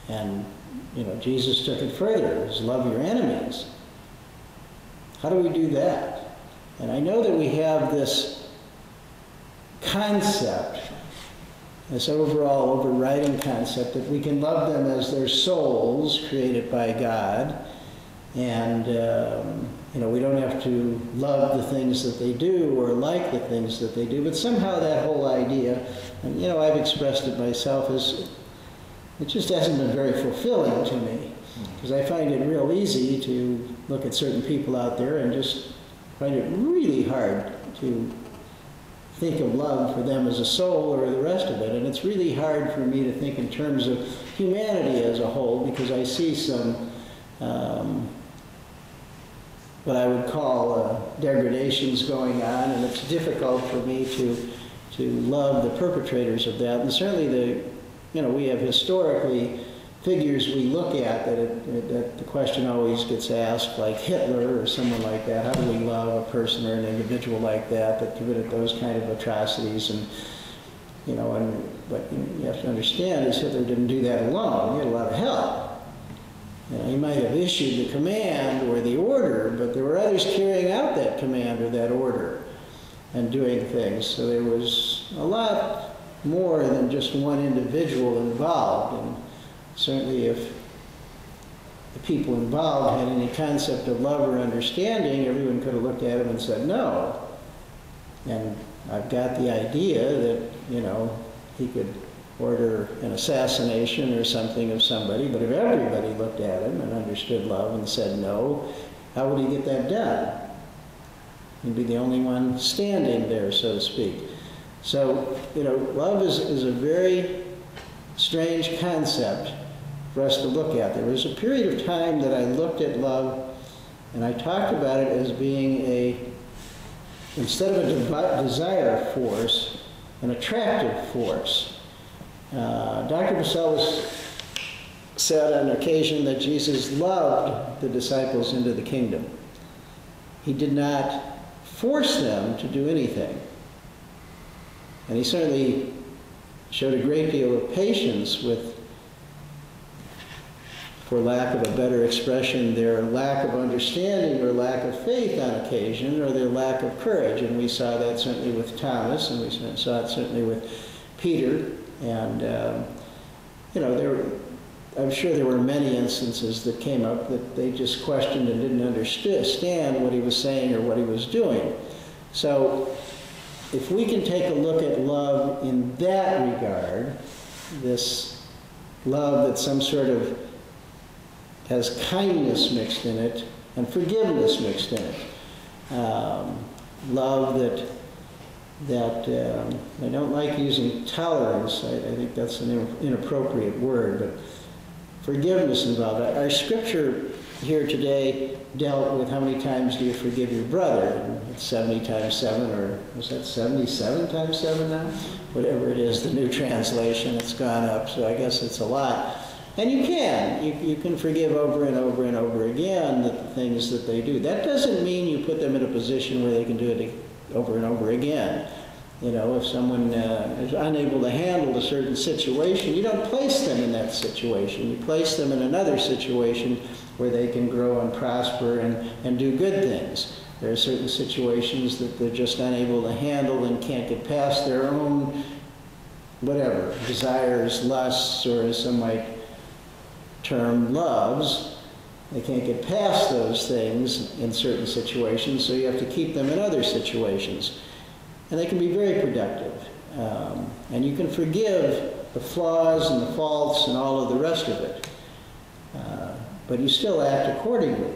And, you know, Jesus took it further, is love your enemies. How do we do that? And I know that we have this concept, this overall overriding concept, that we can love them as their souls created by God. And, you know, we don't have to love the things that they do or like the things that they do. But somehow that whole idea, and, you know, I've expressed it myself, is it just hasn't been very fulfilling to me. Because I find it real easy to look at certain people out there and just find it really hard to think of love for them as a soul or the rest of it. And it's really hard for me to think in terms of humanity as a whole, because I see some what I would call degradations going on, and it's difficult for me to love the perpetrators of that. And certainly you know, we have historically figures we look at that the question always gets asked, like Hitler or someone like that. How do we love a person or an individual like that committed those kind of atrocities? And, you know, what you have to understand is Hitler didn't do that alone. He had a lot of help. You know, he might have issued the command or the order, but there were others carrying out that command or that order and doing things. So there was a lot more than just one individual involved. And certainly if the people involved had any concept of love or understanding, everyone could have looked at him and said no. And I've got the idea that, you know, he could order an assassination or something of somebody, but if everybody looked at him and understood love and said no, how would he get that done? He'd be the only one standing there, so to speak. So, you know, love is a very strange concept for us to look at. There was a period of time that I looked at love and I talked about it as being instead of a desire force, an attractive force. Dr. Bacelis said on occasion that Jesus loved the disciples into the kingdom. He did not force them to do anything. And he certainly showed a great deal of patience with, for lack of a better expression, their lack of understanding or lack of faith on occasion, or their lack of courage. And we saw that certainly with Thomas, and we saw it certainly with Peter. And, you know, I'm sure there were many instances that came up that they just questioned and didn't understand what he was saying or what he was doing. So if we can take a look at love in that regard, this love that some sort of has kindness mixed in it and forgiveness mixed in it, love that I don't like using tolerance. I think that's an inappropriate word, but forgiveness involved. Our scripture here today dealt with how many times do you forgive your brother? And it's 70 times 7, or was that 77 times 7 now? Whatever it is, the new translation, it's gone up, so I guess it's a lot. And you can forgive over and over and over again the things that they do. That doesn't mean you put them in a position where they can do it over and over again. You know, if someone is unable to handle a certain situation, you don't place them in that situation. You place them in another situation where they can grow and prosper and do good things. There are certain situations that they're just unable to handle and can't get past their own, whatever, desires, lusts, or as some might term, loves. They can't get past those things in certain situations, so you have to keep them in other situations. And they can be very productive. And you can forgive the flaws and the faults and all of the rest of it. But you still act accordingly.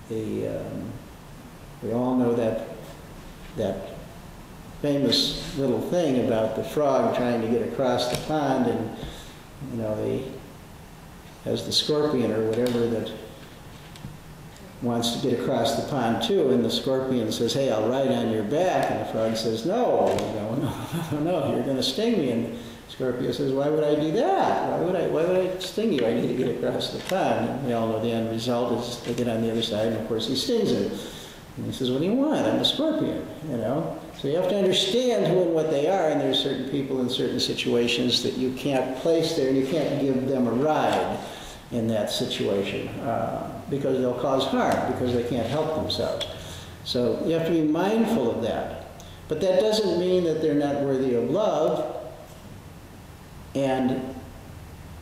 We all know that famous little thing about the frog trying to get across the pond, and, you know, has the scorpion or whatever that wants to get across the pond too, and the scorpion says, "Hey, I'll ride on your back," and the frog says, "No, no, you're going to sting me." And the scorpion says, "Why would I do that? Why would I sting you? I need to get across the pond." And we all know the end result is they get on the other side, and of course he stings him. And he says, "What do you want? I'm a scorpion, you know." So you have to understand who and what they are, and there's certain people in certain situations that you can't place there, and you can't give them a ride in that situation because they'll cause harm, because they can't help themselves. So you have to be mindful of that. But that doesn't mean that they're not worthy of love. And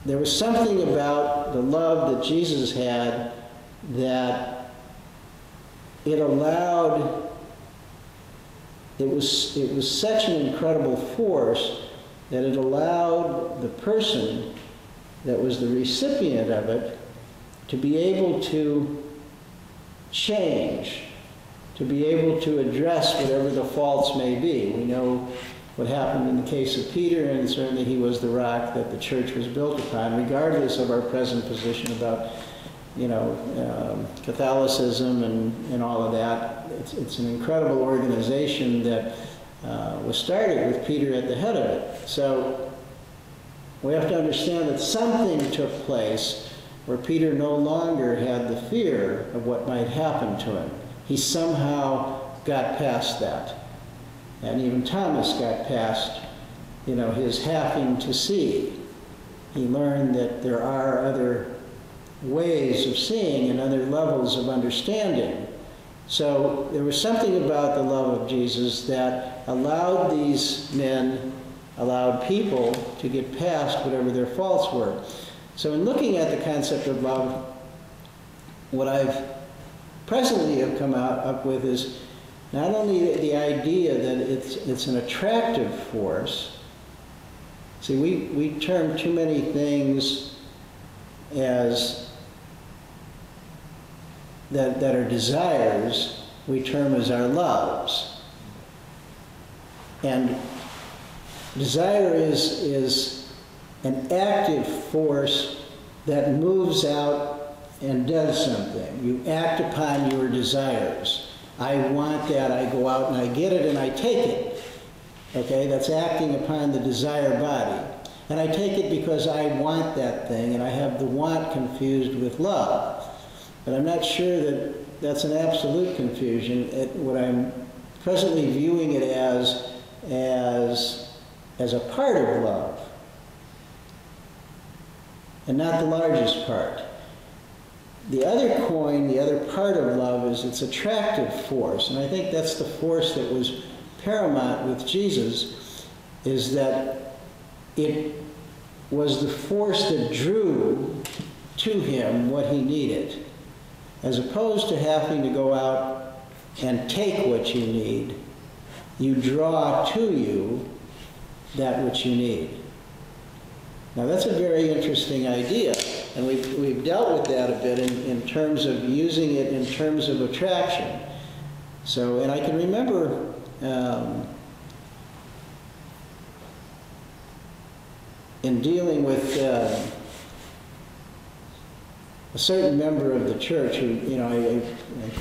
there was something about the love that Jesus had that it allowed, it was such an incredible force that it allowed the person that was the recipient of it to be able to change, to be able to address whatever the faults may be. We know what happened in the case of Peter, and certainly he was the rock that the church was built upon, regardless of our present position about, Catholicism and all of that. It's an incredible organization that was started with Peter at the head of it. So we have to understand that something took place where Peter no longer had the fear of what might happen to him. He somehow got past that. And even Thomas got past, his having to see. He learned that there are other ways of seeing and other levels of understanding. So there was something about the love of Jesus that allowed these men, allowed people to get past whatever their faults were. So in looking at the concept of love, what I've presently have come up with is not only the idea that it's an attractive force. See, we term too many things as that are desires, we term as our loves. And desire is an active force that moves out and does something. You act upon your desires. I want that, I go out and I get it and I take it. Okay, that's acting upon the desire body. And I take it because I want that thing, and I have the want confused with love. But I'm not sure that that's an absolute confusion. What I'm presently viewing it as a part of love, and not the largest part. The other coin, the other part of love is its attractive force, and I think that's the force that was paramount with Jesus, is that it was the force that drew to him what he needed, as opposed to having to go out and take what you need. You draw to you that which you need. Now that's a very interesting idea, and we've dealt with that a bit in terms of using it in terms of attraction. So, and I can remember in dealing with a certain member of the church who,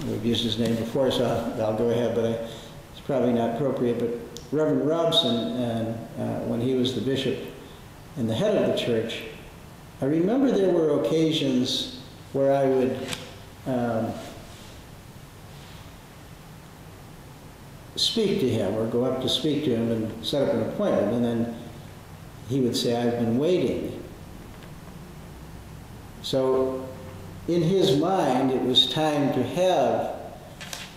we've used his name before, so I'll go ahead, but it's probably not appropriate, but Reverend Robson, and when he was the bishop and the head of the church, I remember there were occasions where I would speak to him or go up to speak to him and set up an appointment, and then he would say, "I've been waiting." So in his mind, it was time to have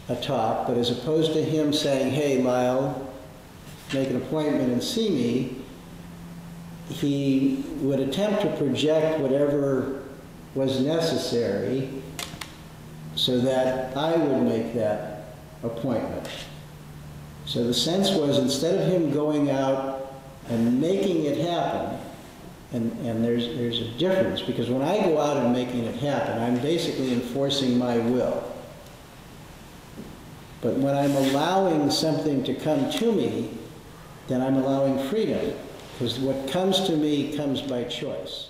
a talk, but as opposed to him saying, "Hey, Lyle, make an appointment and see me," he would attempt to project whatever was necessary so that I would make that appointment. So the sense was, instead of him going out and making it happen, and there's a difference, because when I go out and making it happen, I'm basically enforcing my will. But when I'm allowing something to come to me, then I'm allowing freedom, because what comes to me comes by choice.